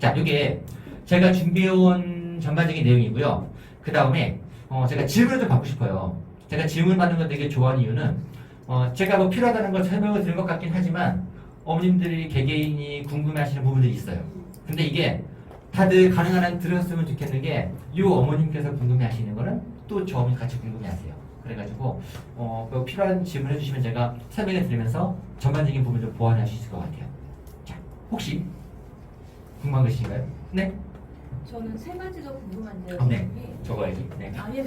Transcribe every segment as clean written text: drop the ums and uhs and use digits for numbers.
자, 이게 제가 준비해온 전반적인 내용이고요. 그 다음에 제가 질문을 좀 받고 싶어요. 제가 질문 받는 걸 되게 좋아하는 이유는 제가 뭐 필요하다는 걸 설명을 드린 것 같긴 하지만 어머님들이 개개인이 궁금해하시는 부분들이 있어요. 근데 이게 다들 가능한 한 들었으면 좋겠는 게 이 어머님께서 궁금해하시는 거는 또 저 어머니 같이 궁금해하세요. 그래가지고 그 필요한 질문을 해주시면 제가 설명을 드리면서 전반적인 부분을 좀 보완할 수 있을 것 같아요. 자, 혹시 궁금한 거 있으신가요? 네? 저는 세 가지가 궁금한데요. 네. 선생님. 적어야지. 네. 아니,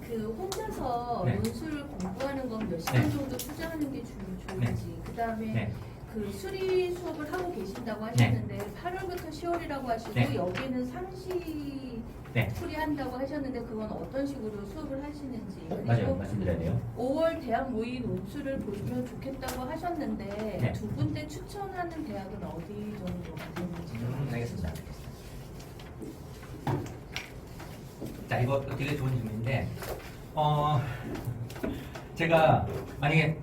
그 혼자서 네. 논술을 공부하는 건 몇 시간 네. 정도 투자하는 게 좋은지, 그 다음에 네. 그 수리 수업을 하고 계신다고 하셨는데 8월부터 10월이라고 하시고 네. 여기는 상시 네. 수리한다고 하셨는데 그건 어떤 식으로 수업을 하시는지, 맞아요. 그리고 말씀드려야 돼요. 5월 대학 모의 논술을 보시면 좋겠다고 하셨는데 네. 두 군데 추천하는 대학은 어디 정도가 되는지 좀 알겠습니다. 자, 이거 되게 좋은 질문인데, 제가 만약에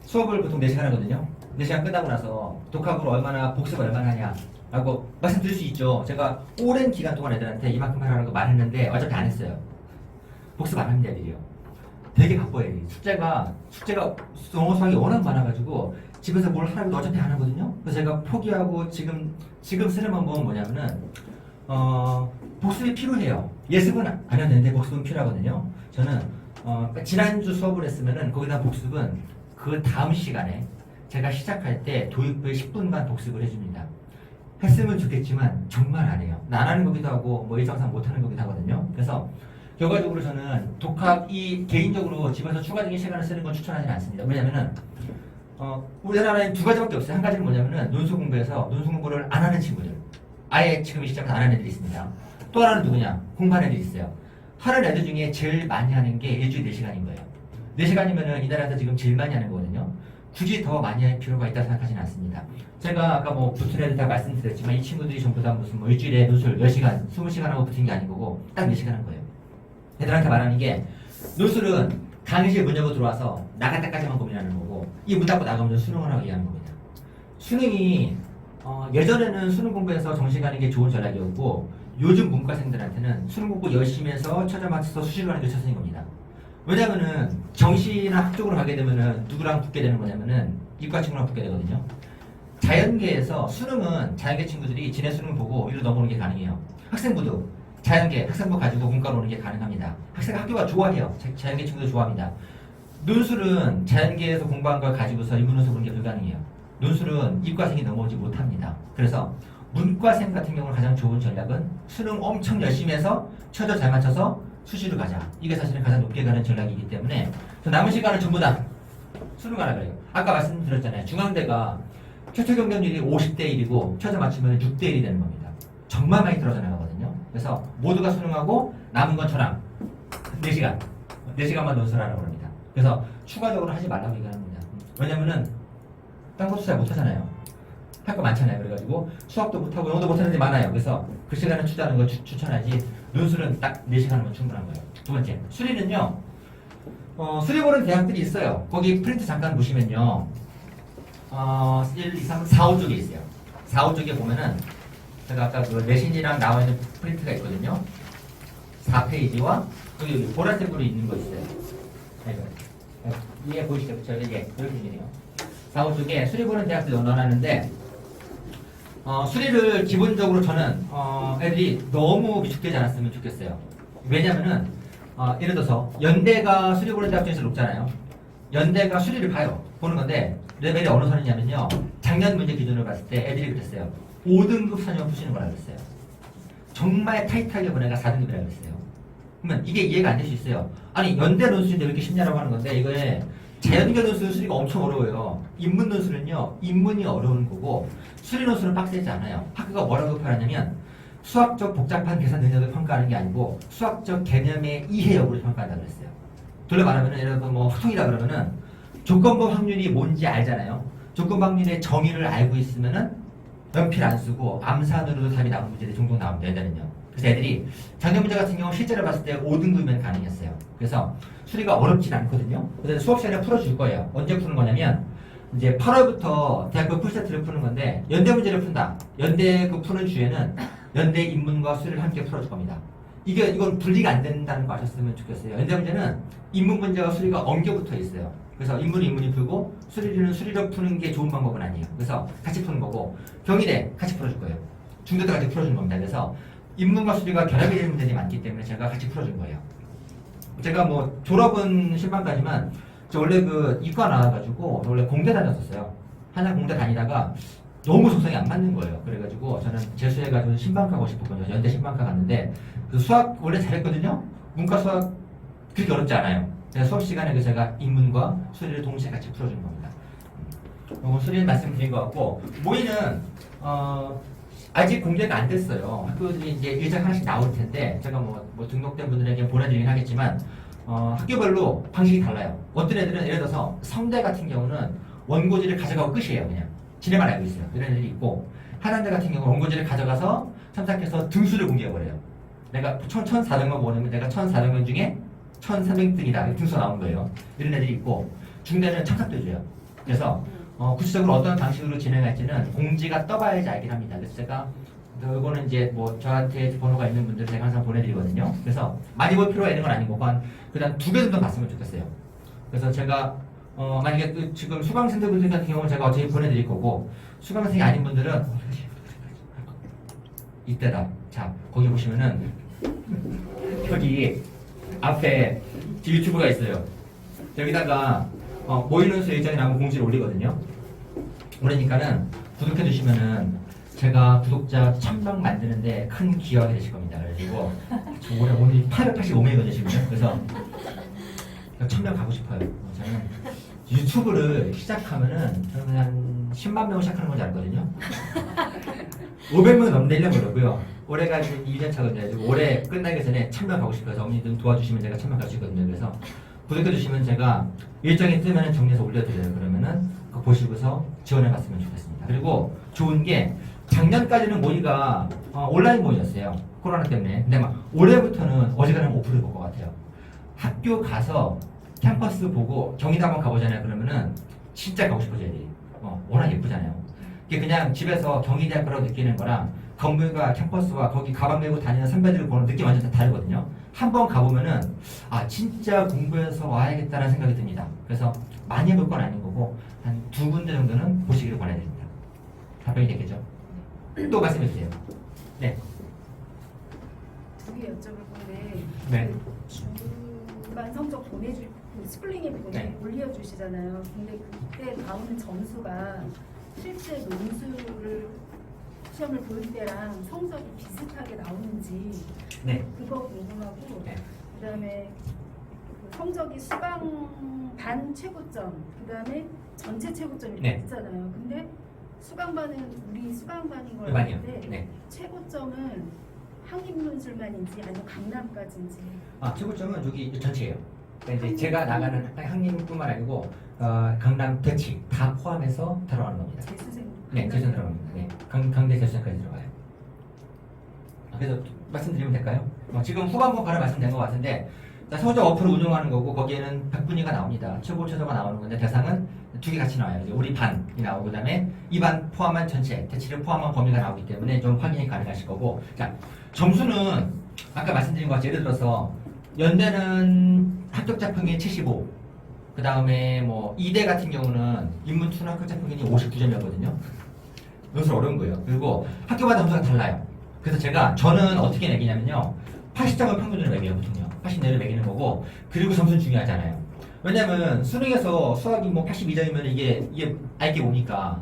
수업을 보통 4시간 하거든요. 4시간 끝나고 나서 독학으로 얼마나, 복습을 얼마나 하냐라고 말씀드릴 수 있죠. 제가 오랜 기간 동안 애들한테 이만큼 하라고 말했는데 어차피 안 했어요. 복습 안 합니다, 애들이요. 되게 바빠요, 애들이. 숙제가 영어 수학이 워낙 많아가지고 집에서 뭘 하라고 어차피 안 하거든요. 그래서 제가 포기하고 지금 쓰는 방법은 뭐냐면은 복습이 필요해요. 예습은 안 해도 되는데 복습은 필요하거든요. 저는 지난주 수업을 했으면은 거기다 복습은 그 다음 시간에 제가 시작할 때 도입부에 10분간 복습을 해줍니다. 했으면 좋겠지만 정말 안 해요. 안 하는 거기도 하고 뭐 일정상 못 하는 거기도 하거든요. 그래서 결과적으로 저는 독학이 개인적으로 집에서 추가적인 시간을 쓰는 건 추천하지 않습니다. 왜냐면은 우리나라에는 두 가지밖에 없어요. 한 가지는 뭐냐면은 논술 공부에서 논술 공부를 안 하는 친구들, 아예 지금 이 시점에서 안 하는 애들이 있습니다. 또 하나는 누구냐? 공부하는 애들이 있어요. 하는 애들 중에 제일 많이 하는 게 일주일에 4시간인 거예요. 4시간이면은 이 나라에서 지금 제일 많이 하는 거거든요. 굳이 더 많이 할 필요가 있다고 생각하지는 않습니다. 제가 아까 뭐 붙은 애들 다 말씀드렸지만 이 친구들이 전부 다 무슨 뭐 일주일에 논술 10시간, 20시간 하고 붙은 게 아닌 거고 딱 4시간 한 거예요. 애들한테 말하는 게 논술은 강의실 문 열고 들어와서 나갈 때까지만 고민하는 거고 이 문 닫고 나가면 수능을 하고 얘기하는 겁니다. 수능이 예전에는 수능 공부해서 정시 가는 게 좋은 전략이었고 요즘 문과생들한테는 수능 공부 열심히 해서 초점 맞춰서 수시를 가는 게 최선인 겁니다. 왜냐면은 정시나 학적으로 가게 되면은 누구랑 붙게 되는 거냐면은 이과 친구랑 붙게 되거든요. 자연계에서 수능은 자연계 친구들이 지내 수능 보고 위로 넘어오는 게 가능해요. 학생부도 자연계 학생부 가지고 문과로 오는 게 가능합니다. 학교가 좋아해요. 자연계 친구들 좋아합니다. 논술은 자연계에서 공부한 걸 가지고서 인문논술 보는 게 불가능해요. 논술은 이과생이 넘어오지 못합니다. 그래서 문과생 같은 경우는 가장 좋은 전략은 수능 엄청 열심히 해서 최저 잘 맞춰서 수시로 가자. 이게 사실은 가장 높게 가는 전략이기 때문에 남은 시간은 전부 다 수능 가라 그래요. 아까 말씀드렸잖아요. 중앙대가 최초 경쟁률이 50대 1이고 최저 맞추면 6대 1이 되는 겁니다. 정말 많이 떨어져 나가거든요. 그래서 모두가 수능하고 남은 건 저랑 4시간. 4시간만 논술하라고 합니다. 그래서 추가적으로 하지 말라고 얘기합니다. 왜냐면은 딴 것도 잘 못하잖아요. 할 거 많잖아요. 그래가지고 수학도 못하고 영어도 못하는 데 많아요. 그래서 그 시간을 투자하는 걸 추천하지 논술은 딱 4시간이면 충분한 거예요. 두 번째, 수리는요. 수리 보는 대학들이 있어요. 거기 프린트 잠깐 보시면요. 1, 2, 3, 4, 5쪽에 있어요. 4, 5쪽에 보면은 제가 아까 그 내신이랑 나와 있는 프린트가 있거든요. 4페이지와 여기 보라색으로 있는 거 있어요. 이게 보이시죠? 그쵸? 이게 이렇게 생기네요. 4, 5쪽에 수리 보는 대학들 넣어놨는데 수리를 기본적으로 저는 애들이 너무 위축되지 않았으면 좋겠어요. 왜냐면은 예를 들어서 연대가 수리 보는 대학 중에서 높잖아요. 연대가 수리를 봐요. 보는 건데 레벨이 어느 선이냐면요. 작년 문제 기준으로 봤을 때 애들이 그랬어요. 5등급 선형 푸시는 거라 그랬어요. 정말 타이트하게 보내가 4등급이라 그랬어요. 그러면 이게 이해가 안 될 수 있어요. 아니 연대 논술인데 왜 이렇게 쉽냐라고 하는 건데 이거에 자연계 논술 수리가 엄청 어려워요. 인문 논술은요. 인문이 어려운 거고 수리 논술은 빡세지 않아요. 학교가 뭐라고 표현하냐면 수학적 복잡한 계산 능력을 평가하는 게 아니고 수학적 개념의 이해 여부를 평가한다고 그랬어요. 돌려 말하면 예를 들어 뭐 확통이라 그러면은 조건부 확률이 뭔지 알잖아요. 조건부 확률의 정의를 알고 있으면은 연필 안 쓰고 암산으로도 답이 나오는 문제들이 종종 나옵니다. 애들은요. 그래서 애들이 작년 문제 같은 경우 실제로 봤을 때 5등급이면 가능했어요. 그래서 수리가 어렵진 않거든요. 그래서 수업 시간에 풀어줄 거예요. 언제 푸는 거냐면 이제 8월부터 대학교 풀세트를 푸는 건데 연대 문제를 푼다. 연대 그 푸는 주에는 연대 인문과 수리를 함께 풀어줄 겁니다. 이건 분리가 안 된다는 거 아셨으면 좋겠어요. 연대 문제는 인문 문제와 수리가 엉겨 붙어 있어요. 그래서 인문이 풀고 수리는 수리로 푸는 게 좋은 방법은 아니에요. 그래서 같이 푸는 거고 경희대 같이 풀어줄 거예요. 중대도 같이 풀어주는 겁니다. 그래서 인문과 수리가 결합이 되는 문제들이 많기 때문에 제가 같이 풀어준 거예요. 제가 뭐 졸업은 신방까지만 저 원래 그 이과 나와가지고 원래 공대 다녔었어요. 한양 공대 다니다가 너무 적성이 안 맞는 거예요. 그래가지고 저는 재수해가지고 신방과 가고 싶었거든요. 연대 신방과 갔는데 그 수학 원래 잘했거든요. 문과 수학 그렇게 어렵지 않아요. 그래서 수업 시간에 그 제가 인문과 수리를 동시에 같이 풀어주는 겁니다. 수리는 말씀드린 것 같고 모의는 아직 공개가 안 됐어요. 학교들이 이제 일정 하나씩 나올 텐데 제가 뭐 등록된 분들에게 보내드리긴 하겠지만 학교별로 방식이 달라요. 어떤 애들은 예를 들어서 성대 같은 경우는 원고지를 가져가고 끝이에요. 그냥 지네만 알고 있어요. 이런 애들이 있고 한양대 같은 경우는 원고지를 가져가서 참작해서 등수를 공개해버려요. 내가 1,400명 모으면 내가 1,400명 중에 1,300등이다. 등수 나온 거예요. 이런 애들이 있고 중대는 참석도 해줘요. 그래서 구체적으로 어떤 방식으로 진행할지는 공지가 떠봐야지 알긴 합니다. 그래서 제가 이거는 이제 뭐 저한테 번호가 있는 분들 제가 항상 보내드리거든요. 그래서 많이 볼 필요가 있는 건 아니고 그냥 2개 정도 봤으면 좋겠어요. 그래서 제가 만약에 그 지금 수강생들 같은 경우는 제가 어차피 보내드릴 거고 수강생이 아닌 분들은 이때다. 자 거기 보시면은 여기 앞에 유튜브가 있어요. 여기다가 모이는 수 일정이라고 공지를 올리거든요. 올리니까는 구독해 주시면은 제가 구독자 1000명 만드는데 큰 기여가 되실 겁니다. 그래가지고 올해 오늘 885명이거든요 지금요. 그래서 1000명 가고 싶어요. 저는 유튜브를 시작하면은 저는 한 10만 명을 시작하는 건 줄 알거든요. 500명 넘내려고 그러고요. 올해가 이제 2년차거든요. 올해 끝나기 전에 1000명 가고 싶어서 어머니 좀 도와주시면 제가 1000명 갈 수 있거든요. 그래서 구독해주시면 제가 일정이 뜨면 정리해서 올려드려요. 그러면은 그거 보시고서 지원해봤으면 좋겠습니다. 그리고 좋은 게 작년까지는 모의가 온라인 모의였어요. 코로나 때문에. 근데 막 올해부터는 어지간하면 오프를 볼 것 같아요. 학교 가서 캠퍼스 보고 경희대 한번 가보잖아요. 그러면은 진짜 가고 싶어져요. 애들이. 워낙 예쁘잖아요. 이게 그냥 집에서 경희대학교라고 느끼는 거랑 건물과 캠퍼스와 거기 가방 메고 다니는 선배들을 보는 느낌 완전 다 다르거든요. 한번 가보면은 아 진짜 공부해서 와야겠다는 생각이 듭니다. 그래서 많이 볼 건 아닌 거고 한 2군데 정도는 보시기를 권해드립니다. 답변이 됐겠죠? 또 말씀해 주세요. 네. 두 개 여쭤볼 건데 네. 중간 성적 스플링에 네. 올려주시잖아요. 근데 그때 나오는 점수가 실제 논술을 시험을 볼 때랑 성적이 비슷하게 나오는지 네. 그거 궁금하고 네. 그다음에 그 성적이 수강 반 최고점 그다음에 전체 최고점이 네. 있잖아요. 근데 수강반은 우리 수강반인 걸 반이요. 아는데 네. 최고점은 항림논술만인지 아니면 강남까지인지 최고점은 여기 전체예요. 그러니까 이제 제가 나가는 학님뿐만 아니고 강남 대치 다 포함해서 들어가는 겁니다. 재수생 네, 재수생 들어갑니다. 네, 강대 재수생까지 들어가요. 그래서 말씀드리면 될까요? 지금 후반부 바로 말씀된 것 같은데 서울대 어플을 운영하는 거고 거기에는 100분위가 나옵니다. 최고 최저가 나오는 건데 대상은 2개 같이 나와요. 이제 우리 반이 나오고 그다음에 이 반 포함한 전체 대치를 포함한 범위가 나오기 때문에 좀 확인이 가능하실 거고 자 점수는 아까 말씀드린 것 같이 예를 들어서 연대는 합격자 평균이 75. 그 다음에 뭐 이대 같은 경우는 인문투는 합격자 평균이 59점이었거든요. 이것은 어려운 거예요. 그리고 학교마다 점수가 달라요. 그래서 저는 어떻게 매기냐면요. 80점을 평균으로 매겨요, 보통요. 80내를 매기는 거고, 그리고 점수는 중요하잖아요. 왜냐면 수능에서 수학이 뭐 82점이면 이게 알게 오니까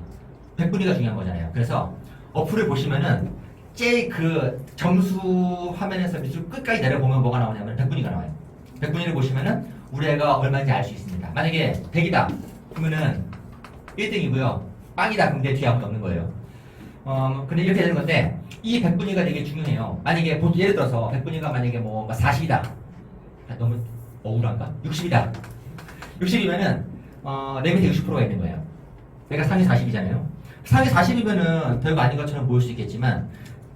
100분위가 중요한 거잖아요. 그래서 어플을 보시면은 제일 그 점수 화면에서 밑으로 끝까지 내려보면 뭐가 나오냐면 100분위가 나와요. 100분위를 보시면은 우리 애가 얼마인지 알 수 있습니다. 만약에 100이다 그러면은 1등이고요. 빵이다 그럼 내 뒤에 아무도 없는 거예요. 근데 이렇게 되는 건데 이 100분위가 되게 중요해요. 만약에 예를 들어서 100분위가 만약에 뭐 40이다. 너무 억울한가? 60이다. 60이면은 내 밑에 60%가 있는 거예요. 내가 상위 40이잖아요. 상위 40이면은 별거 아닌 것처럼 보일 수 있겠지만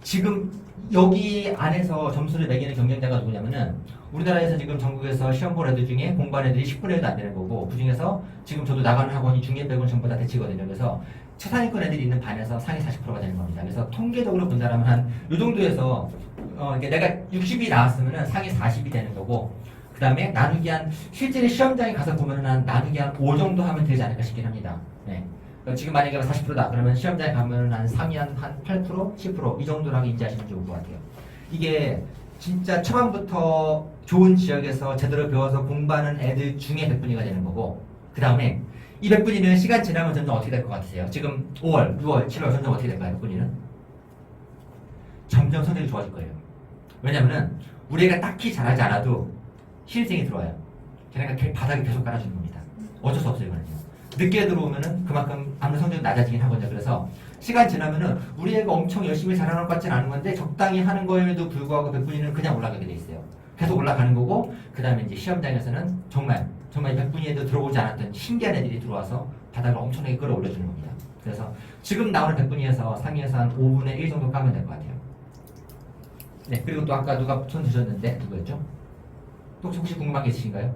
지금 여기 안에서 점수를 매기는 경쟁자가 누구냐면은 우리나라에서 지금 전국에서 시험 본 애들 중에 공부한 애들이 10분의 1도 안 되는 거고 그 중에서 지금 저도 나가는 학원이 중계 빼고는 전부 다 대치거든요. 그래서 최상위권 애들이 있는 반에서 상위 40%가 되는 겁니다. 그래서 통계적으로 본다면 한 이 정도에서 이게 내가 60이 나왔으면 상위 40이 되는 거고 그 다음에 나누기 한 실제로 시험장에 가서 보면 한 나누기 한 5 정도 하면 되지 않을까 싶긴 합니다. 네. 지금 만약에 40%다 그러면 시험장에 가면 한 상위 한 8%, 10% 이 정도라고 인지하시면 좋을 것 같아요. 이게 진짜 초반부터 좋은 지역에서 제대로 배워서 공부하는 애들 중에 100분위가 되는 거고 그 다음에 이 100분위는 시간 지나면 점점 어떻게 될 것 같으세요? 지금 5월, 6월, 7월 점점 어떻게 될까요? 100분위는? 점점 성적이 좋아질 거예요. 왜냐면은 우리가 딱히 잘하지 않아도 신입생이 들어와요. 걔네가 바닥에 계속 깔아주는 겁니다. 어쩔 수 없어요, 이거는요. 늦게 들어오면은 그만큼 아무래도 성적이 낮아지긴 하거든요. 그래서 시간 지나면은 우리 애가 엄청 열심히 잘하는 것 같지는 않은 건데 적당히 하는 거에도 불구하고 100분위는 그냥 올라가게 돼 있어요. 계속 올라가는 거고 그 다음에 이제 시험장에서는 정말 100분위에도 들어오지 않았던 신기한 애들이 들어와서 바닥을 엄청나게 끌어올려주는 겁니다. 그래서 지금 나오는 100분위에서 상위에서 한 5분의 1 정도 까면 될 것 같아요. 네, 그리고 또 아까 누가 손 드셨는데 누구였죠? 또 혹시 궁금한 게 있으신가요?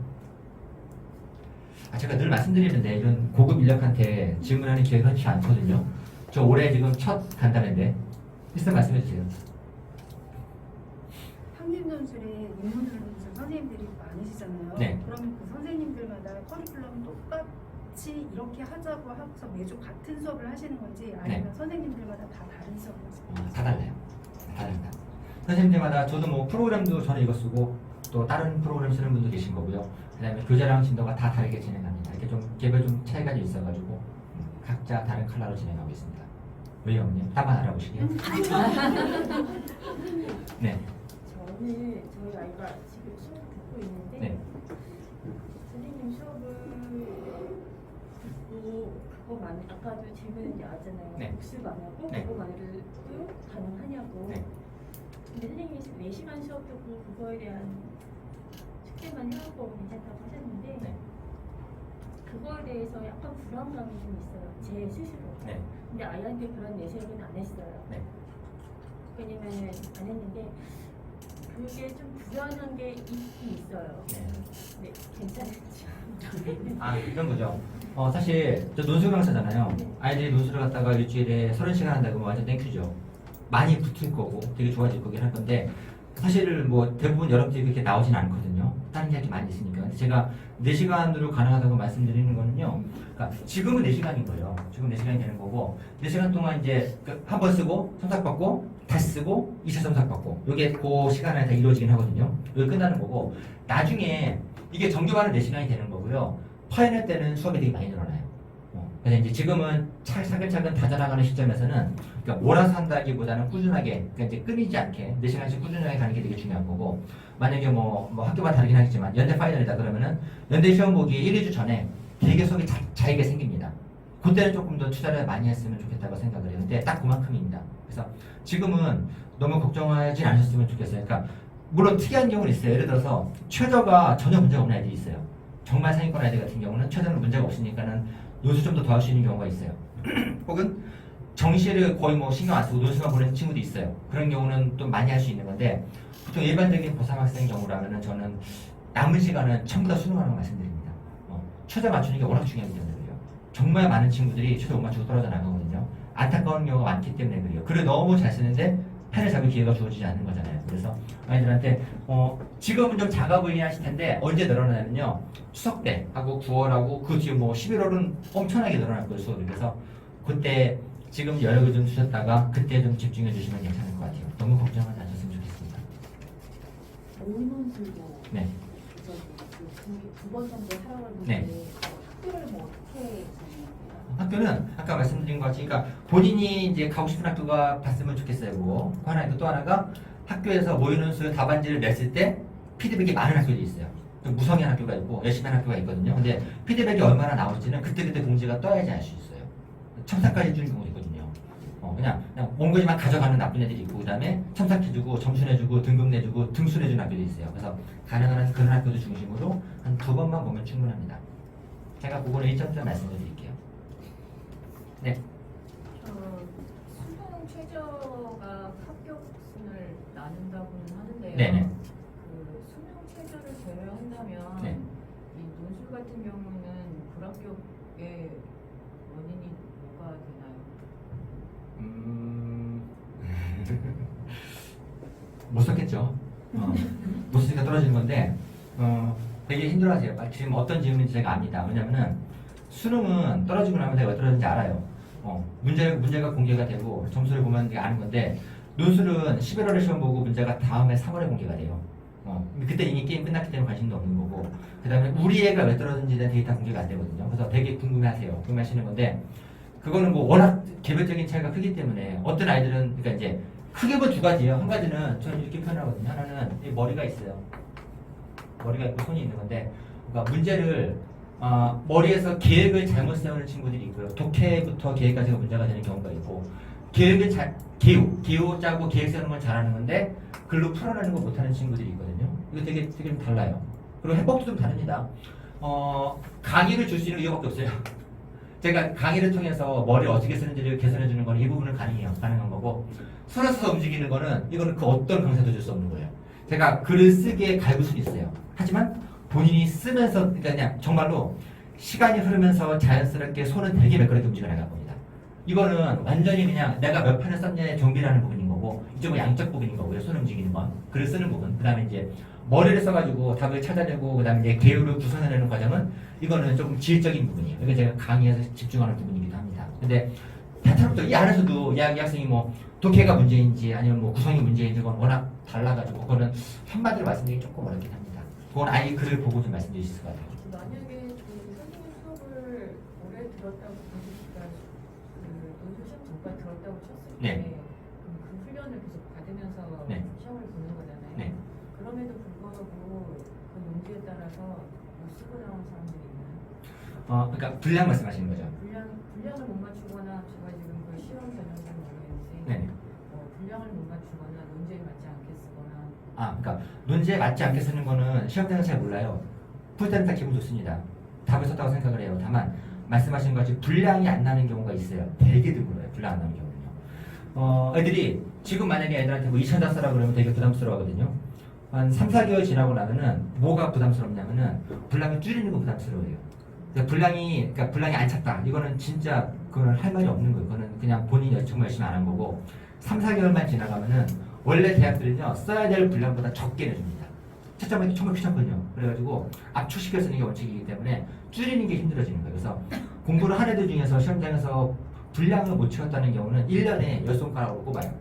제가 늘 말씀드리는데 이런 고급 인력한테 질문하는 기회가 흔치 않거든요. 저 올해 지금 첫 간담회인데 있으면 말씀해 주세요. 학년연술에 입문을 하는 선생님들이 많으시잖아요. 네. 그러면 그 선생님들마다 커리큘럼 똑같이 이렇게 하자고 하고서 매주 같은 수업을 하시는 건지 아니면 네. 선생님들마다 다 다른 수업을 하시는 다 달라요. 다 다릅니다. 선생님들마다 저도 뭐 프로그램도 저는 이거 쓰고 또 다른 프로그램 쓰는 분도 계신 거고요. 그 다음에 교재랑 진도가 다 다르게 진행합니다. 이렇게 좀 개별 좀 차이가 좀 있어가지고 각자 다른 컬러로 진행하고 있습니다. 왜요, 어머님? 딴 번 알아보시게요. 네. 저는 저희 아이가 지금 수업 듣고 있는데 네. 선생님 수업을 듣고 그거만 아까도 질문이 나왔잖아요. 네. 복습 안 하고 네. 그거만으로 가능하냐고. 네. 근데 선생님이 4시간 수업 듣고 그거에 대한 숙제만 해갖고 괜찮다고 하셨는데 네. 그거에 대해서 약간 불안감이 좀 있어요. 제 스스로. 네. 근데 아이한테 그런 내색은 안 했어요. 네. 왜냐면 안 했는데 그게 좀 불안한 게 있긴 있어요. 네. 네, 괜찮은지. 이런 거죠. 사실 저 논술 강사잖아요. 아이들이 논술을 갖다가 일주일에 30시간 한다고 하면 완전 땡큐죠. 많이 붙을 거고 되게 좋아질 거긴 할 건데 사실 뭐 대부분 여러분들이 그렇게 나오진 않거든요. 다른 이야기 많이 있으니까. 근데 제가 4시간으로 가능하다고 말씀드리는 거는요. 그러니까 지금은 4시간인 거예요. 지금 4시간이 되는 거고 4시간 동안 이제 한 번 쓰고 첨삭받고 다시 쓰고 2차 첨삭받고 이게 그 시간에 다 이루어지긴 하거든요. 여기 끝나는 거고 나중에 이게 정규반은 4시간이 되는 거고요. 파이널 때는 수업이 되게 많이 늘어나요. 그래서 이제 지금은 차근차근 다져나가는 시점에서는 그러니까 몰아서 한다기보다는 꾸준하게 그러니까 이제 끊이지 않게 4시간씩 꾸준하게 가는 게 되게 중요한 거고 만약에 뭐 학교가 다르긴 하겠지만 연대 파이널이다 그러면은 연대 시험 보기 1, 2주 전에 되게 수업이 잘게 생깁니다. 그때는 조금 더 투자를 많이 했으면 좋겠다고 생각을 해요. 근데 딱 그만큼입니다. 그래서 지금은 너무 걱정하지 않으셨으면 좋겠어요. 그러니까 물론 특이한 경우는 있어요. 예를 들어서 최저가 전혀 문제가 없는 애들이 있어요. 정말 상위권 애들 같은 경우는 최저는 문제가 없으니까는 논술 좀 더 할 수 있는 경우가 있어요. 혹은 정시를 거의 뭐 신경 안 쓰고 논술만 보는 친구도 있어요. 그런 경우는 또 많이 할 수 있는 건데 보통 일반적인 고3 학생 경우라면은 저는 남은 시간은 전부 다 수능하라고 말씀드립니다. 최저 맞추는 게 워낙 중요하기 때문에 그래요. 정말 많은 친구들이 최저 못 맞추고 떨어져 나가거든요. 안타까운 경우가 많기 때문에 그래요. 글을 너무 잘 쓰는데 펜을 잡을 기회가 주어지지 않는 거잖아요. 그래서 아이들한테 지금은 좀 작아 보이긴 하실 텐데 언제 늘어나냐면요. 추석 때 하고 9월하고 그 뒤에 뭐 11월은 엄청나게 늘어날 거예요. 수업이. 그래서 그때 지금 여력을 좀 주셨다가 그때 좀 집중해 주시면 괜찮을 것 같아요. 너무 걱정하지 않으셨으면 좋겠습니다. 오인원술도 네. 두번 정도 하라고 했는데 네. 학교를 뭐 어떻게 정해요? 학교는 아까 말씀드린 것 같이 그러니까 본인이 이제 가고 싶은 학교가 봤으면 좋겠어요. 그거 하나 있고 또 하나가 학교에서 모의논술 답안지를 냈을 때 피드백이 많은 학교들이 있어요. 좀 무성의한 학교가 있고 열심히 하는 학교가 있거든요. 근데 피드백이 얼마나 나올지는 그때그때 공지가 떠야지 알 수 있어요. 첨삭까지 해주는 경우도 있거든요. 그냥 온 거지만 가져가는 나쁜 애들이 있고 그다음에 첨삭해주고 점수 내주고 등급 내주고 등수 내주는 학교도 있어요. 그래서 가능한 그런 학교들 중심으로 한 2번만 보면 충분합니다. 제가 그거는 1점점 말씀드릴게요. 네. 수능 최저가 합격순을 나눈다고는 하는데요. 네네. 그 그 수능 최저를 제외한다면 네. 이 논술 같은 경우는 불합격의 원인이 뭐가 되나요? 못 썼겠죠. 못 쓰니까 떨어지는 건데 되게 힘들어하세요. 지금 어떤 질문인지 제가 압니다. 왜냐면은 수능은 떨어지고 나면 내가 왜 떨어졌는지 알아요. 문제가 공개가 되고 점수를 보면 이게 아는 건데 논술은 11월에 시험 보고 문제가 다음에 3월에 공개가 돼요. 그때 이미 게임 끝났기 때문에 관심도 없는 거고 그 다음에 우리 애가 왜 떨어졌는지에 대한 데이터 공개가 안 되거든요. 그래서 되게 궁금해하세요. 궁금해하시는 건데 그거는 뭐 워낙 개별적인 차이가 크기 때문에 어떤 아이들은 그러니까 이제 크게 본 두 가지예요. 한 가지는 저는 이렇게 표현하거든요. 하나는 이 머리가 있어요. 머리가 있고 손이 있는 건데 그러니까 문제를 머리에서 계획을 잘못 세우는 친구들이 있고요. 독해부터 계획까지가 문제가 되는 경우가 있고 계획을 기호 짜고 계획 세우는 건 잘하는 건데 글로 풀어내는 거 못하는 친구들이 있거든요. 이거 되게 좀 달라요. 그리고 해법도 좀 다릅니다. 강의를 줄 수 있는 이유밖에 없어요. 제가 강의를 통해서 머리를 어떻게 쓰는지를 개선해 주는 건 이 부분은 가능한 거고 손을 써서 움직이는 거는 이거는 그 어떤 강사도 줄 수 없는 거예요. 제가 글을 쓰기에 갈굴 수는 있어요. 하지만 본인이 쓰면서 그러니까 그냥 정말로 시간이 흐르면서 자연스럽게 손은 되게 매끄럽게 움직여 나갈 겁니다. 이거는 완전히 그냥 내가 몇 편을 썼냐의 정비라는 부분인 거고 이쪽은 양적 부분인 거고요. 손 움직이는 건 글을 쓰는 부분. 그 다음에 이제 머리를 써가지고 답을 찾아내고 그 다음에 이제 개요를 구성해내는 과정은 이거는 조금 지식적인 부분이에요. 이거 제가 강의에서 집중하는 부분이기도 합니다. 근데 패턴부터 이 안에서도 이 학생이 뭐 독해가 문제인지 아니면 뭐 구성이 문제인지 그건 워낙 달라가지고 그거는 한마디로 말씀드리기 조금 어렵긴 합니다. 그건 아예 글을 보고 좀 말씀드릴 수 있을 것 같아요. 만약에 그 선생님 수업을 오래 들었다고 그러니까 그 논술 시험 전까지 들었다고 쳤을 때 네. 그럼 그 훈련을 계속 받으면서 네. 시험을 보는 거잖아요. 네. 그럼에도 불구하고 그 논지에 따라서 못 쓰고 나온 사람들이 있나요? 그러니까 분량 말씀하시는 거죠. 분량을 못 맞추거나 제가 지금 그 시험 전형을 모르겠는지 네. 분량을 못 맞추거나 논지에 맞지 않게 쓰거나 그러니까 논지에 맞지 않게 쓰는 거는 시험장은 잘 몰라요. 풀 때는 다 기분 좋습니다. 답을 썼다고 생각을 해요. 다만 말씀하신 것이 분량이 안 나는 경우가 있어요. 되게 드물어요. 분량 안 나는 경우는요. 애들이 지금 만약에 애들한테 뭐 2천 다 쓰라 그러면 되게 부담스러워하거든요. 한 3, 4개월 지나고 나면은 뭐가 부담스럽냐면은 분량을 줄이는 거 부담스러워요. 그러니까 분량이 안 찼다. 이거는 진짜 그거는 할 말이 없는 거예요. 그거는 그냥 본인이 정말 열심히 안 한 거고 3, 4개월만 지나가면은 원래 대학들은요 써야 될 분량보다 적게 내줍니다. 채점하기 정말 귀찮거든요. 그래가지고 압축시켜 쓰는 게 원칙이기 때문에 줄이는 게 힘들어지는 거예요. 그래서 공부를 한 애들 중에서 시험장에서 분량을 못 채웠다는 경우는 1년에 10손가락으로 꼽아요.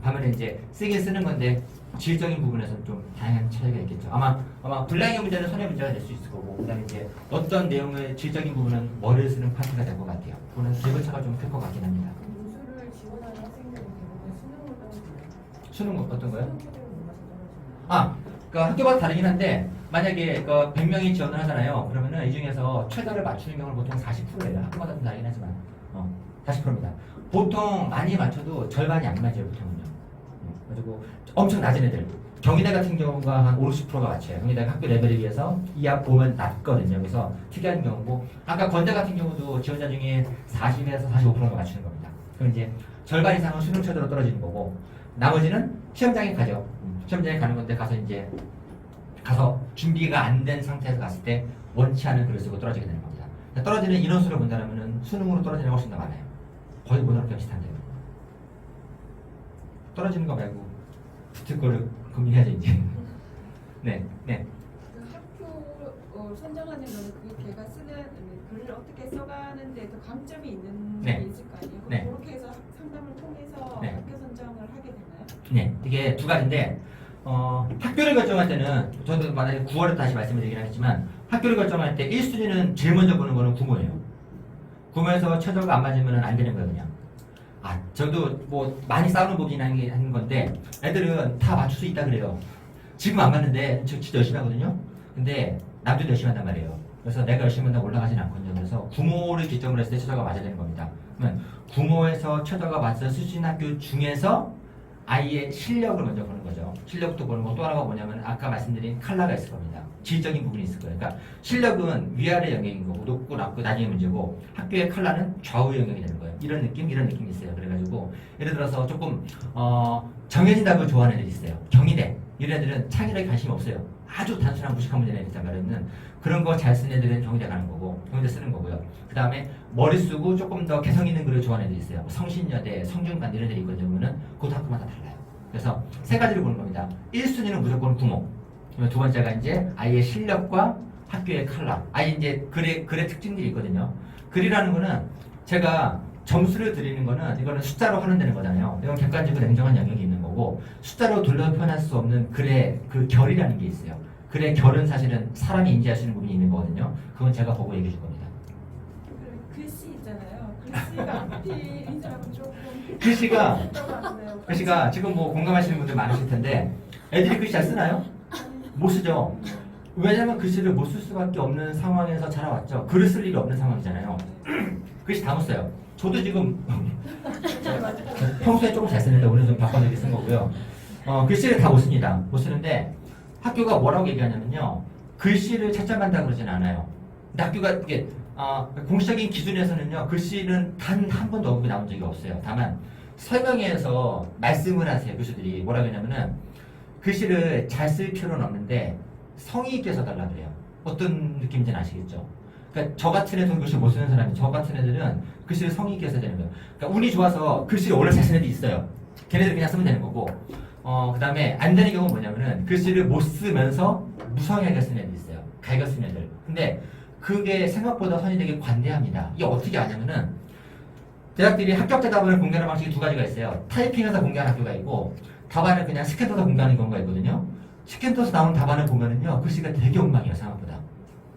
반면에 이제 쓰긴 쓰는 건데 질적인 부분에서는 좀 다양한 차이가 있겠죠. 아마 분량의 문제는 손의 문제가 될 수 있을 거고 그다음에 이제 어떤 내용의 질적인 부분은 머리를 쓰는 파트가 될 것 같아요. 그거는 기본차가 좀 클 것 같긴 합니다. 논술을 지원하는 학생들은 대부분 수능을 떨어지나요? 수능 어떤 거요? 수능 최저를 못 맞춰 떨어지나요? 그러니까 학교마다 다르긴 한데 만약에 그 100명이 지원을 하잖아요. 그러면은 이 중에서 최저를 맞추는 경우는 보통 40%예요. 학교마다 좀 다르긴 하지만 40%입니다. 보통 많이 맞춰도 절반이 안 맞아요. 보통은요. 그리고 엄청 낮은 애들 경희대 같은 경우가 한 5, 60%가 맞춰요. 경희대가 학교 레벨에 비해서 이하 보면 낮거든요. 그래서 특이한 경우고 아까 건대 같은 경우도 지원자 중에 40에서 45%가 맞추는 겁니다. 그럼 이제 절반 이상은 수능 최저로 떨어지는 거고 나머지는 시험장에 가죠. 시험장에 가는 건데 가서 준비가 안 된 상태에서 갔을 때 원치 않은 글을 쓰고 떨어지게 되는 겁니다. 떨어지는 인원수를 본다면 수능으로 떨어지는 게 훨씬 더 많아요. 거의 모노랑 비슷한데요. 떨어지는 거 말고 붙을 거를 고민해야죠 이제. 네. 그 학교 선정하는 거는 그 걔가 쓰는 글을 어떻게 써가는데도 강점이 있는 네. 게 있을 거 아니에요? 네. 그렇게 해서 상담을 통해서 네. 학교 선정을 하게 되나요? 네, 이게 두 가지인데 학교를 결정할 때는 저도 만약에 9월에 다시 말씀을 드리긴 하겠지만 학교를 결정할 때 1순위는 제일 먼저 보는 거는 구모예요. 구모에서 최저가 안 맞으면 안 되는 거예요 그냥. 저도 뭐 많이 싸우는 법이긴 하는 건데 애들은 다 맞출 수 있다 그래요. 지금 안 맞는데 저 진짜 열심히 하거든요. 근데 남들도 열심히 한단 말이에요. 그래서 내가 열심히 한다고 올라가진 않거든요. 그래서 구모를 기점으로 했을 때 최저가 맞아야 되는 겁니다. 그러면 구모에서 최저가 맞을 수준 학교 중에서 아이의 실력을 먼저 보는 거죠. 실력부터 보는 거 또 하나가 뭐냐면 아까 말씀드린 컬러가 있을 겁니다. 질적인 부분이 있을 거예요. 그러니까 실력은 위아래 영역인 거고 높고 낮고 나중에 문제고 학교의 컬러는 좌우 영역이 되는 거예요. 이런 느낌이 있어요. 그래가지고 예를 들어서 조금 정해진 답을 좋아하는 애들이 있어요. 경희대 이런 애들은 창의력에 관심이 없어요. 아주 단순한 무식한 문제 내니까 말하면 그런 거 잘 쓰는 애들은 경희대 가는 거고 경희대 쓰는 거고요. 그 다음에 머리 쓰고 조금 더 개성 있는 글을 좋아하는 애들이 있어요. 성신여대, 성균관 이런 애들이 있거든요. 그러면은 그 학교마다 달라요. 그래서 세 가지를 보는 겁니다. 1순위는 무조건 부모. 그러면 두 번째가 이제 아이의 실력과 학교의 컬러. 아이 이제 글의 특징들이 있거든요. 글이라는 거는 제가 점수를 드리는 거는 이거는 숫자로 활용되는 거잖아요. 이건 객관적이고 냉정한 영역이 있는 거고 숫자로 돌려 표현할 수 없는 글의 그 결이라는 게 있어요. 글의 결은 사실은 사람이 인지할 수 있는 부분이 있는 거거든요. 그건 제가 보고 얘기해 줄 겁니다. 글씨 있잖아요. 글씨가 앞뒤인 사람은 조금 글씨가 지금 뭐 공감하시는 분들 많으실 텐데 애들이 글씨 잘 쓰나요? 못 쓰죠. 왜냐면 글씨를 못 쓸 수밖에 없는 상황에서 자라왔죠. 글을 쓸 일이 없는 상황이잖아요. 글씨 다 못 써요. 저도 지금 평소에 조금 잘 쓰는데 오늘 좀 바꿔내기 쓴 거고요. 글씨를 다 못 씁니다. 못 쓰는데 학교가 뭐라고 얘기하냐면요. 글씨를 채점한다 그러진 않아요. 근데 학교가 이게 공식적인 기준에서는요. 글씨는 단 한 번도 언급이 나온 적이 없어요. 다만 설명회에서 말씀을 하세요. 교수들이 뭐라고 하냐면은 글씨를 잘 쓸 필요는 없는데 성의 있게 써달라 그래요. 어떤 느낌인지는 아시겠죠? 그러니까 저 같은 애들은 글씨 못 쓰는 사람이 저 같은 애들은 글씨를 성의 있게 써야 되는 거예요. 그러니까 운이 좋아서 글씨를 원래 잘 쓰는 애들이 있어요. 걔네들 그냥 쓰면 되는 거고 그 다음에 안 되는 경우는 뭐냐면은 글씨를 못 쓰면서 무성하게 쓰는 애들이 있어요. 갈겨 쓰는 애들. 근데 그게 생각보다 선이 되게 관대합니다. 이게 어떻게 아냐면은 대학들이 합격 대답을 공개하는 방식이 두 가지가 있어요. 타이핑해서 공개하는 학교가 있고 답안을 그냥 스캔 떠서 공개하는 경우가 있거든요. 스캔 떠서 나온 답안을 보면은요 글씨가 되게 엉망이에요.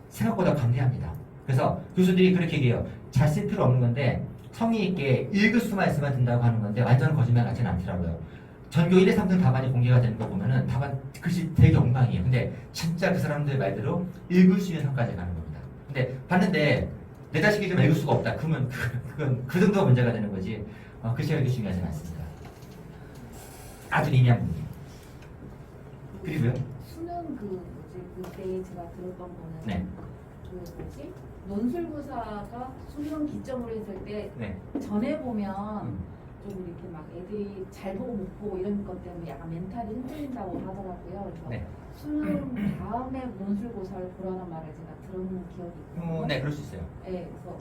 생각보다 관대합니다. 그래서 교수들이 그렇게 얘기해요. 잘 쓸 필요 없는 건데 성의 있게 읽을 수만 있으면 된다고 하는 건데 완전 거짓말 같지는 않더라고요. 전교 1, 2, 3등 답안이 공개가 되는 거 보면은 답안 글씨 되게 엉망이에요. 근데 진짜 그 사람들 말대로 읽을 수 있는 선까지 가는 겁니다. 근데 봤는데 내 자식이 좀 읽을 수가 없다. 그러면 그건 그 정도가 문제가 되는 거지. 글씨가 그렇게 중요하지는 않습니다. 아주 미미한 부분. 그리고요. 수능 그때 제가 들었던 거는 네. 논술고사가 수능 기점으로 했을 때 네. 전에 보면 좀 이렇게 막 애들이 잘 보고 못 보고 이런 것 때문에 약간 멘탈이 흔들린다고 하더라고요. 그래서 네. 수능 다음에 논술고사를 보라는 말을 제가 들은 기억이 있거든요. 네, 그럴 수 있어요. 네, 그래서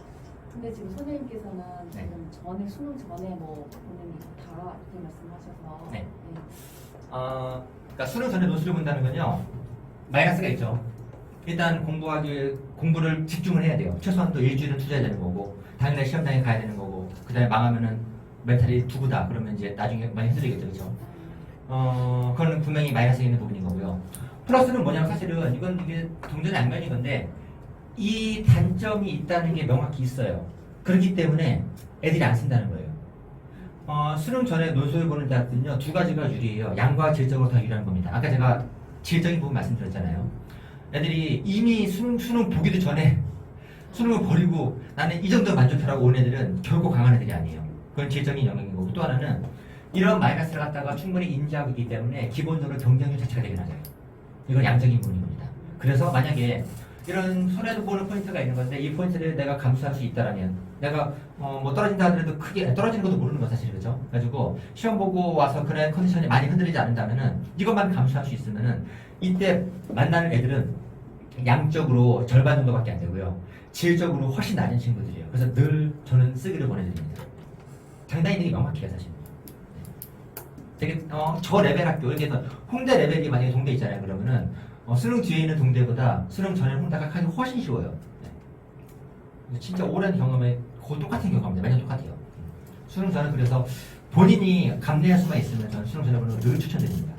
근데 지금 선생님께서는 네. 지금 전에 수능 전에 뭐 보는 이거 다 이렇게 말씀하셔서 네. 그러니까 수능 전에 논술을 본다는 건요 마이너스가 있죠. 일단 공부를 집중을 해야 돼요. 최소한 또 일주일은 투자해야 되는 거고 당일날 시험장에 가야 되는 거고 그 다음에 망하면은 멘탈이 두고다 그러면 이제 나중에 많이 힘들겠죠. 그렇죠? 그거는 분명히 마이너스가 있는 부분인 거고요. 플러스는 뭐냐면 사실은 이게 동전의 양면인 건데 이 단점이 있다는 게 명확히 있어요. 그렇기 때문에 애들이 안 쓴다는 거예요. 수능 전에 논술을 보는 대학들은요 두 가지가 유리해요. 양과 질적으로 다 유리한 겁니다. 아까 제가 질적인 부분 말씀드렸잖아요. 애들이 이미 수능 보기도 전에 수능을 버리고 나는 이 정도 만족하라고 온 애들은 결코 강한 애들이 아니에요. 그건 질적인 영역인 거고 또 하나는 이런 마이너스를 갖다가 충분히 인지하고 있기 때문에 기본적으로 경쟁률 자체가 되게 낮아요. 이건 양적인 부분인 겁니다. 그래서 만약에 이런 손해도 보는 포인트가 있는 건데 이 포인트를 내가 감수할 수 있다라면 내가 뭐 떨어진다 하더라도 크게 떨어지는 것도 모르는 거 사실 그렇죠. 그래가지고 시험 보고 와서 그런 컨디션이 많이 흔들리지 않는다면은 이것만 감수할 수 있으면은 이때 만나는 애들은 양적으로 절반 정도밖에 안 되고요. 질적으로 훨씬 낮은 친구들이에요. 그래서 늘 저는 쓰기를 보내드립니다. 장단이 되게 명확해요, 사실. 되게 저 레벨 학교, 그래서 홍대 레벨이 만약에 동대 있잖아요. 그러면은 수능 뒤에 있는 동대보다 수능 전에 홍대가 하기 훨씬 쉬워요. 네. 진짜 오랜 경험에 거의 똑같은 경험입니다. 매년 똑같아요. 수능 전에 그래서 본인이 감내할 수만 있으면 저는 수능 전에 보는 걸 늘 추천드립니다.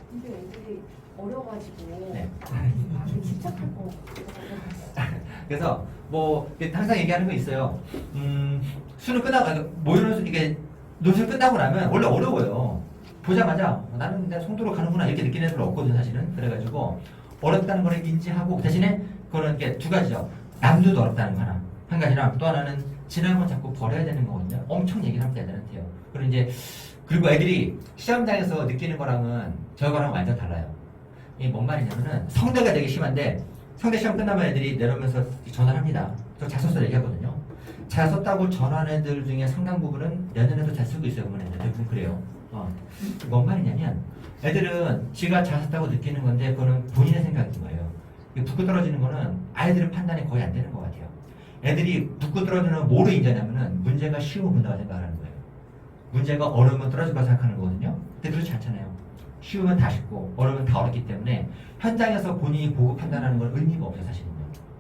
근데 애들이 어려가지고 네. 집착할 거 그래서 뭐 항상 얘기하는 거 있어요. 수능 끝나고 모의고사 이게 논술 끝나고 나면 원래 어려워요. 보자마자 나는 내 송도로 가는구나 이렇게 느끼는 애들 없거든 사실은. 그래가지고 어렵다는 거를 인지하고 그 대신에 그거는 이게 두 가지죠. 남들도 어렵다는 거 하나. 한 가지랑 또 하나는 지난 건 자꾸 버려야 되는 거거든요. 엄청 얘기를 합니다 애들한테요. 그리고 애들이 시험장에서 느끼는 거랑은 저거랑 완전 달라요. 이게 뭔 말이냐면은 성대가 되게 심한데 성대 시험 끝나면 애들이 내려오면서 전화를 합니다. 저 잘 썼어 얘기하거든요. 잘 썼다고 전화하는 애들 중에 상당 부분은 내년에도 잘 쓰고 있어요. 보면 애들 대부분 그래요. 뭔 말이냐면 애들은 지가 잘 썼다고 느끼는 건데 그거는 본인의 생각인 거예요. 붙고 떨어지는 거는 아이들의 판단이 거의 안 되는 것 같아요. 애들이 붙고 떨어지는 걸 뭐로 인정하냐면은 문제가 쉬우면 본다고 생각하는 거예요. 문제가 어려우면 떨어질 거라 생각하는 거거든요. 근데 그렇지 않잖아요. 쉬우면 다 쉽고 어려우면 다 어렵기 때문에 현장에서 본인이 보고 판단하는 건 의미가 없어요. 사실은요.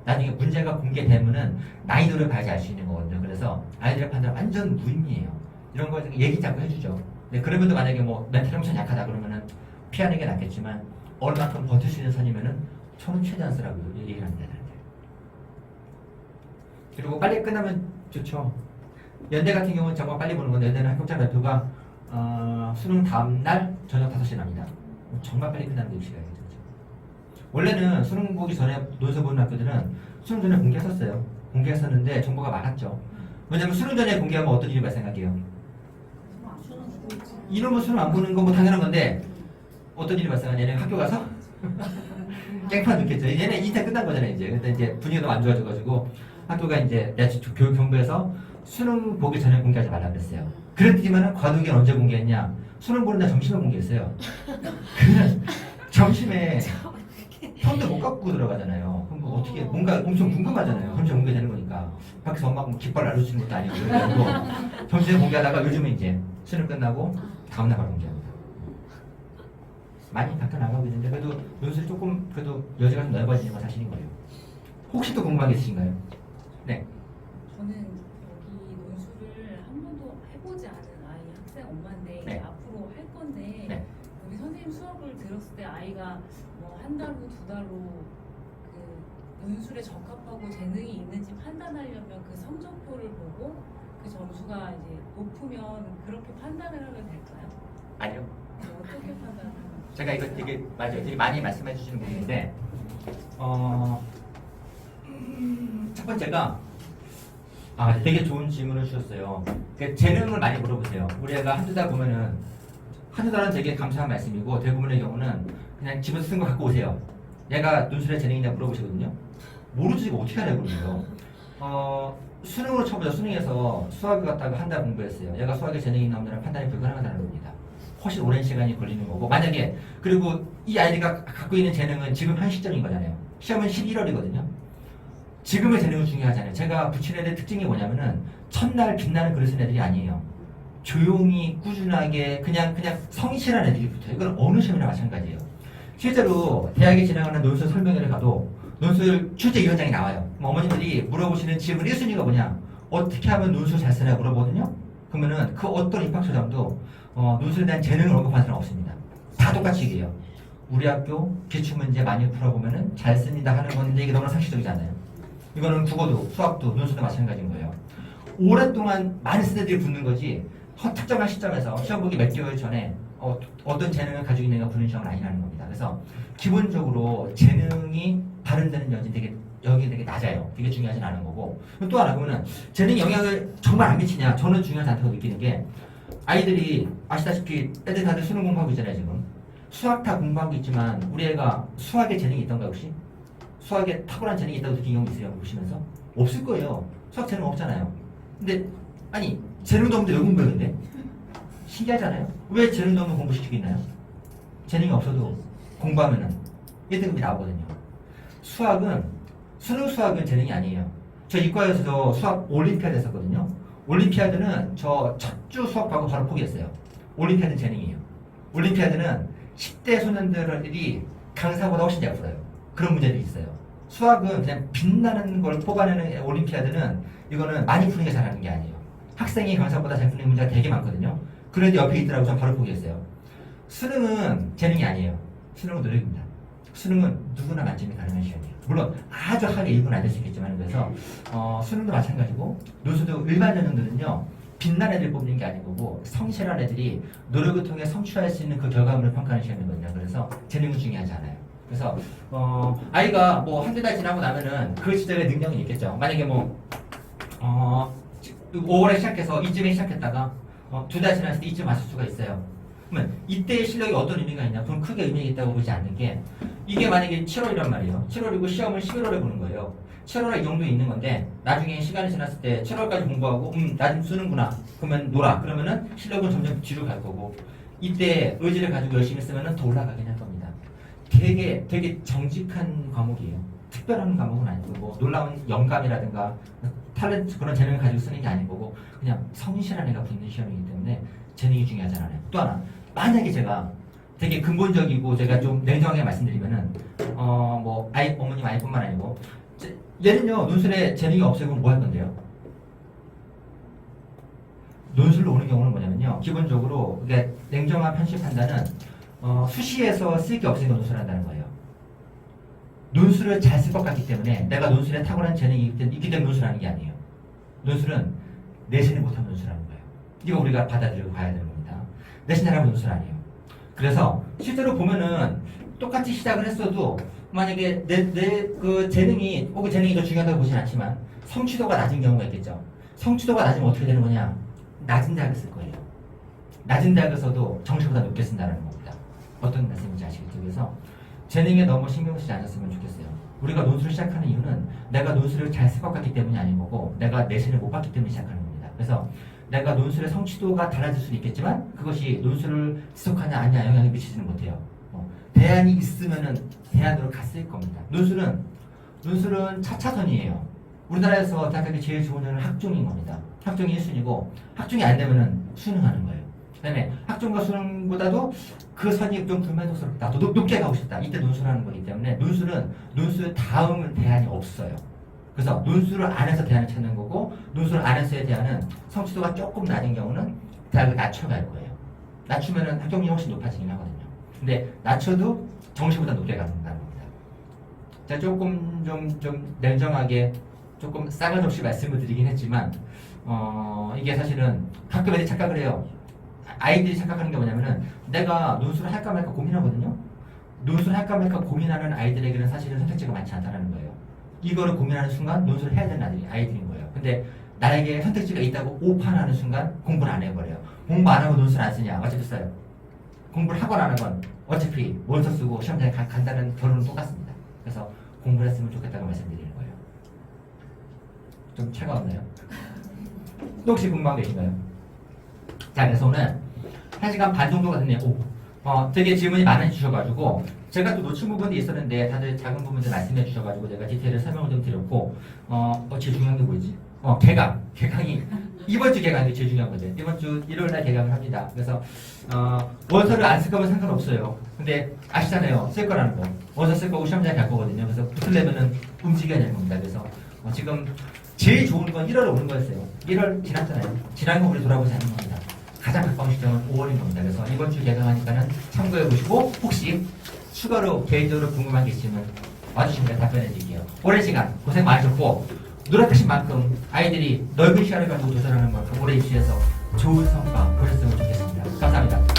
나중에 문제가 공개되면은 난이도를 봐야지 알 수 있는 거거든요. 그래서 아이들의 판단은 완전 무의미해요. 이런 거 얘기 자꾸 해주죠. 근데 그러면도 만약에 뭐 멘탈 엄청 약하다 그러면은 피하는 게 낫겠지만 얼마큼 버틸 수 있는 선이면은 저는 최대한 쓰라고 얘기를 합니다. 그리고 빨리 끝나면 좋죠. 연대 같은 경우는 정말 빨리 보는 건데 연대는 합격자 발표가 수능 다음날 저녁 5시에 납니다. 정말 빨리 끝나는 게 시간이죠. 원래는 수능 보기 전에 논술 보는 학교들은 수능 전에 공개했었어요. 공개했었는데 정보가 많았죠. 왜냐면 수능 전에 공개하면 어떤 일이 발생할게요. 이놈은 수능 안 보는 건 뭐 당연한 건데 어떤 일이 발생하냐. 얘네 학교 가서 깽판 넣겠죠. 얘네 인생 끝난 거잖아요. 이제. 근데 이제 분위기가 너무 안 좋아져가지고 학교가 이제 교육정보에서 수능 보기 전에 공개하지 말라 그랬어요. 그랬지만은 과도기는 언제 공개했냐? 수능 보는 날 점심에 공개했어요. 그러면 점심에 편도 못 갖고 들어가잖아요. 그럼 뭐 어떻게 뭔가 엄청 궁금하잖아요. 점심에 공개되는 거니까 밖에서 엄마가 뭐 깃발 날려주는 것도 아니고 그래가지고 점심에 공개하다가 요즘은 이제 수능 끝나고 다음날 바로 공개합니다. 많이 바뀌어 나가고 있는데 그래도 논술이 조금 그래도 여지가 좀 넓어지는 건 사실인 거예요. 혹시 또 궁금한 게 있으신가요? 네. 저는 여기 논술을 한 번도 해보지 않은 아이 학생 엄마인데 네. 앞으로 할 건데 네. 우리 선생님 수업을 들었을 때 아이가 뭐 한 달로 두 달로 그 논술에 적합하고 재능이 있는지 판단하려면 그 성적표를 보고 그 점수가 이제 높으면 그렇게 판단을 하면 될까요? 아니요. 어떻게 판단하면? 제가 이거 되게 맞아요. 되게 많이 말씀해 주시는 부분인데 첫 번째가 되게 좋은 질문을 주셨어요. 그러니까 재능을 많이 물어보세요. 우리 애가 한두 달 보면은 한두 달은 되게 감사한 말씀이고 대부분의 경우는 그냥 집에서 쓴 거 갖고 오세요. 얘가 논술에 재능이 있냐 물어보시거든요. 모르지 이거 어떻게 하려고 그러죠. 수능으로 쳐보자. 수능에서 수학을 갖다가 한 달 공부했어요. 얘가 수학에 재능이 있나 없나 판단이 불가능하다는 겁니다. 훨씬 오랜 시간이 걸리는 거고 만약에 그리고 이 아이가 갖고 있는 재능은 지금 현 시점인 거잖아요. 시험은 11월이거든요. 지금의 재능은 중요하잖아요. 제가 붙인 애들 특징이 뭐냐면은 첫날 빛나는 글을 쓴 애들이 아니에요. 조용히 꾸준하게 그냥 성실한 애들이 붙어요. 이건 어느 시험이나 마찬가지예요. 실제로 대학에 진행하는 논술 설명회를 가도 논술 출제위원장이 나와요. 어머님들이 물어보시는 질문 1순위가 뭐냐? 어떻게 하면 논술 잘 쓰냐 물어보거든요. 그러면은 그 어떤 입학처장도 논술에 대한 재능을 언급하는 사람 없습니다. 다 똑같이 얘기해요. 우리 학교 기출문제 많이 풀어보면은 잘 씁니다 하는 건데 이게 너무나 상식적이잖아요. 이거는 국어도 수학도 논술도 마찬가지인 거예요. 오랫동안 많이 쓴 애들이 붙는 거지 특정한 시점에서 시험 보기 몇 개월 전에 어떤 재능을 가지고 있는가 보는 시험은 아니라는 겁니다. 그래서 기본적으로 재능이 발현되는 여기 되게 낮아요. 되게 중요하진 않은 거고. 또 하나 그러면은 재능이 영향을 정말 안 미치냐? 저는 중요하지 않다고 느끼는 게 아이들이 아시다시피 애들 다들 수능 공부하고 있잖아요 지금. 수학 다 공부하고 있지만 우리 애가 수학에 재능이 있던가 혹시? 수학에 탁월한 재능이 있다고 느낀 경우 있어요? 보시면서? 없을 거예요. 수학 재능 없잖아요. 근데 아니 재능도 없는데 왜 공부했는데? 신기하잖아요. 왜 재능도 없는 공부시키고 있나요? 재능이 없어도 공부하면은 1등급이 나오거든요. 수능 수학은 재능이 아니에요. 저 이과에서 수학 올림피아드 했었거든요. 올림피아드는 저 첫 주 수학하고 바로 포기했어요. 올림피아드는 재능이에요. 올림피아드는 10대 소년들이 강사보다 훨씬 잘 풀어요. 그런 문제들이 있어요. 수학은 그냥 빛나는 걸 뽑아내는 올림피아드는 이거는 많이 푸는 게 잘하는 게 아니에요. 학생이 강사보다 잘 푸는 문제가 되게 많거든요. 그래도 옆에 있더라고 전 바로 포기했어요. 수능은 재능이 아니에요. 수능은 노력입니다. 수능은 누구나 만점이 가능한 시험이에요. 물론 아주 하게 일부는 안 될 수 있겠지만 그래서 수능도 마찬가지고 논술도 일반 전형들은요. 빛난 애들 뽑는 게 아니고 성실한 애들이 노력을 통해 성취할 수 있는 그 결과물을 평가하는 시험이거든요. 그래서 재능은 중요하지 않아요. 그래서 아이가 뭐 한두 달 지나고 나면은 그 시절에 능력이 있겠죠. 만약에 5월에 시작해서 이쯤에 시작했다가 2달 지났을 때 이쯤 왔을 수가 있어요. 그러면 이때의 실력이 어떤 의미가 있냐? 그럼 크게 의미가 있다고 보지 않는 게 이게 만약에 7월이란 말이에요. 7월이고 시험을 11월에 보는 거예요. 7월에 이 정도 있는 건데 나중에 시간이 지났을 때 7월까지 공부하고 나 좀 쓰는구나. 그러면 놀아. 그러면은 실력은 점점 뒤로 갈 거고 이때 의지를 가지고 열심히 쓰면은 더 올라가긴 할 겁니다. 되게 정직한 과목이에요. 특별한 과목은 아니고 뭐 놀라운 영감이라든가 탤런트 그런 재능을 가지고 쓰는 게 아닌 거고 그냥 성실한 애가 붙는 시험이기 때문에 재능이 중요하지 않아요. 또 하나 만약에 제가 되게 근본적이고 제가 좀 냉정하게 말씀드리면은 뭐 어머님 아이뿐만 아니고 얘는요 논술에 재능이 없으면 뭐 할 건데요? 논술로 오는 경우는 뭐냐면요 기본적으로 그러니까 냉정한 편식 판단은 수시에서 쓸 게 없으니까 논술을 한다는 거예요. 논술을 잘 쓸 것 같기 때문에 내가 논술에 탁월한 재능이 있기 때문에 논술하는 게 아니에요. 논술은 내신을 못하면 논술하는 거예요. 이거 우리가 받아들이고 가야 되는 겁니다. 내신 잘하면 논술 아니에요. 그래서 실제로 보면은 똑같이 시작을 했어도 만약에 내 그 재능이 혹은 재능이 더 중요하다고 보진 않지만 성취도가 낮은 경우가 있겠죠. 성취도가 낮으면 어떻게 되는 거냐? 낮은 대학을 쓸 거예요. 낮은 대학에서도 정시보다 높게 쓴다는 겁니다. 어떤 말씀인지 아시겠죠? 그래서 재능에 너무 신경 쓰지 않았으면 좋겠어요. 우리가 논술을 시작하는 이유는 내가 논술을 잘 쓸 것 같기 때문이 아닌 거고 내가 내신을 못 봤기 때문에 시작하는 겁니다. 그래서 내가 논술의 성취도가 달라질 수는 있겠지만 그것이 논술을 지속하냐 아니냐 영향을 미치지는 못해요. 대안이 있으면은 대안으로 갔을 겁니다. 논술은 차차선이에요. 우리나라에서 대학교에 제일 좋은 점은 학종인 겁니다. 학종이 1순위고 학종이 안 되면은 수능하는 거예요. 그다음에 학종과 수능보다도 그 선이 좀 불만족스럽다. 더 높게 가고 싶다. 이때 논술하는 거기 때문에 논술 다음은 대안이 없어요. 그래서 논술을 안에서 대안을 찾는 거고 논술을 안에서의 대안은 성취도가 조금 낮은 경우는 대학을 낮춰갈 거예요. 낮추면은 합격률이 훨씬 높아지긴 하거든요. 근데 낮춰도 정시보다 높게 간다는 겁니다. 제가 조금 좀 냉정하게 조금 싸가지 없이 말씀을 드리긴 했지만 이게 사실은 가끔 애들이 착각을 해요. 아이들이 착각하는 게 뭐냐면은 내가 논술을 할까 말까 고민하거든요. 논술을 할까 말까 고민하는 아이들에게는 사실은 선택지가 많지 않다는 거예요. 이거를 고민하는 순간 논술을 해야 되는 아이들인 거예요. 근데 나에게 선택지가 있다고 오판하는 순간 공부를 안 해버려요. 공부 안 하고 논술 안 쓰냐? 어차피 써요. 공부를 하건 안 하건 어차피 원서 쓰고 시험장에 간다는 결론은 똑같습니다. 그래서 공부를 했으면 좋겠다고 말씀드리는 거예요. 좀 차가웠나요? 또 혹시 궁금한 게 계신가요? 자, 그래서 오늘 1시간 반 정도가 됐네요. 되게 질문이 많이 주셔가지고 제가 또 놓친 부분이 있었는데 다들 작은 부분들 말씀해 주셔가지고 제가 디테일을 설명을 좀 드렸고 제일 중요한 게 뭐지? 개강이 이번 주 개강이 제일 중요한 거죠. 이번 주 일요일날 개강을 합니다. 그래서 원서를 안 쓸 거면 상관없어요. 근데 아시잖아요. 쓸 거라는 거. 원서 쓸 거고 시험장에 갈 거거든요. 그래서 붙으려면은 움직여야 되는 겁니다. 그래서 지금 제일 좋은 건 1월에 오는 거였어요. 1월 지났잖아요. 지난 거 우리 돌아보지 않는 겁니다. 가장 가까운 시점은 5월인 겁니다. 그래서 이번 주 개강하니까는 참고해 보시고 혹시 추가로 개인적으로 궁금한 게 있으면 와주시면 답변해 드릴게요. 오랜 시간 고생 많으셨고 노력하신 만큼 아이들이 넓은 시야를 가지고 도전하는 만큼 올해 입시에서 좋은 성과 보셨으면 좋겠습니다. 감사합니다.